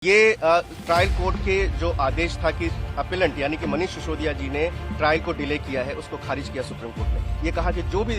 ये trial court के जो आदेश था कि अपीलेंट यानी कि मनीष सिसोदिया जी ने ट्रायल को डिले किया है, उसको खारिज किया सुप्रीम कोर्ट ने। ये कहा कि जो भी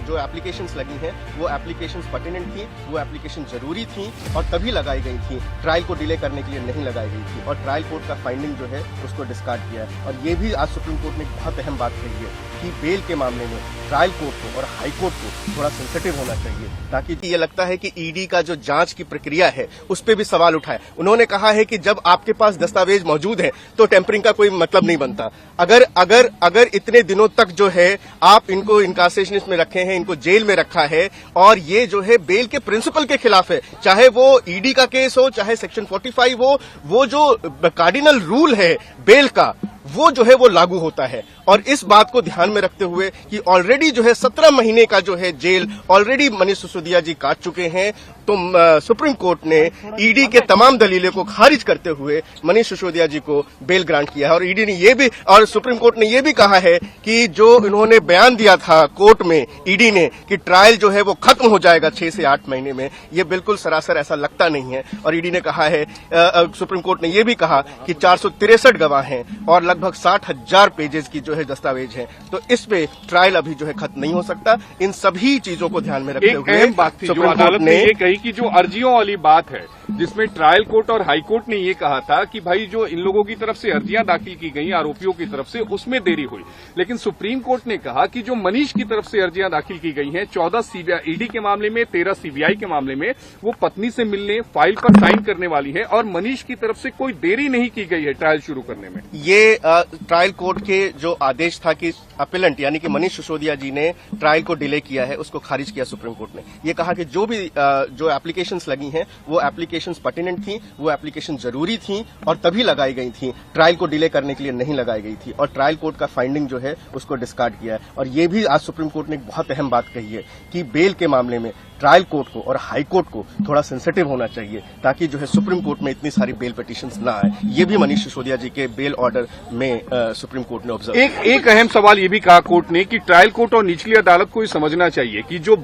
जो एप्लीकेशंस लगी हैं वो एप्लीकेशंस पर्टिनेंट थी, वो एप्लीकेशन जरूरी थी और तभी लगाई गई थी, ट्रायल को डिले करने के लिए नहीं लगाई गई थी। और ट्रायल कोर्ट का फाइंडिंग जो है उसको डिस्कार्ड किया है। और ये भी आज सुप्रीम कोर्ट ने एक बहुत अहम बात कही है कि बेल के मामले में ट्रायल कोर्ट को और हाई कोर्ट को थोड़ा सेंसिटिव होना चाहिए, ताकि ये लगता है कि ईडी का जो जांच की प्रक्रिया है उस पर भी सवाल उठाए। उन्होंने कहा है कि जब आपके पास दस्तावेज मौजूद है तो टेम्परिंग का कोई मतलब नहीं बनता। अगर इतने दिनों तक जो है आप इनको इनकार्सेशनिस्ट में रखे हैं, इनको जेल में रखा है और ये जो है बेल के प्रिंसिपल के खिलाफ है, चाहे वो ईडी का केस हो, चाहे सेक्शन 45 हो, वो जो कार्डिनल रूल है बेल का वो जो है वो लागू होता है। और इस बात को ध्यान में रखते हुए कि ऑलरेडी जो है 17 महीने का जो है जेल ऑलरेडी मनीष सिसोदिया जी काट चुके हैं, तो सुप्रीम कोर्ट ने ईडी के तमाम दलीलों को खारिज करते हुए मनीष सिसोदिया जी को बेल ग्रांट किया है। और ईडी ने ये भी और सुप्रीम कोर्ट ने ये भी कहा है कि जो इन्होंने बयान दिया था कोर्ट में ईडी ने कि ट्रायल जो है वो खत्म हो जाएगा 6 से 8 महीने में, ये बिल्कुल सरासर ऐसा लगता नहीं है। और ईडी ने कहा है, सुप्रीम कोर्ट ने ये भी कहा कि 463 गवाह हैं और लगभग 60,000 पेजेस की जो है दस्तावेज है, तो इस पे ट्रायल अभी जो है खत्म नहीं हो सकता। इन सभी चीजों को ध्यान में रखते हुए अहम बात थी जो अदालत ने ये कही कि जो अर्जियों वाली बात है जिसमें ट्रायल कोर्ट और हाई कोर्ट ने ये कहा था कि भाई जो इन लोगों की तरफ से अर्जियां दाखिल की गई आरोपियों की तरफ से उसमें देरी हुई, लेकिन सुप्रीम कोर्ट ने कहा कि जो मनीष की तरफ से अर्जियां दाखिल की गई हैं 14 ईडी के मामले में, 13 सीबीआई के मामले में, वो पत्नी से मिलने फाइल पर साइन करने वाली है और मनीष की तरफ से कोई देरी नहीं की गई है ट्रायल शुरू करने में। ये ट्रायल कोर्ट के जो आदेश था कि अपीलेंट यानी कि मनीष सिसोदिया जी ने ट्रायल को डिले किया है, उसको खारिज किया सुप्रीम कोर्ट ने। ये कहा कि जो भी जो एप्लीकेशंस लगी हैं वो एप्लीकेशंस पर्टिनेंट थी, वो एप्लीकेशन जरूरी थी और तभी लगाई गई थी, ट्रायल को डिले करने के लिए नहीं लगाई गई थी। और ट्रायल कोर्ट का फाइंडिंग जो है उसको डिस्कार्ड किया है। और ये भी आज सुप्रीम कोर्ट ने एक बहुत अहम बात कही है कि बेल के मामले में ट्रायल कोर्ट को और हाई कोर्ट को थोड़ा सेंसिटिव होना चाहिए, ताकि जो है सुप्रीम कोर्ट में इतनी सारी बेल पिटीशंस ना आए। ये भी मनीष सिसोदिया जी के बेल ऑर्डर में सुप्रीम कोर्ट ने ऑब्जर्व। एक अहम सवाल ये भी कहा कोर्ट ने कि ट्रायल कोर्ट और निचली अदालत को ये समझना चाहिए कि जो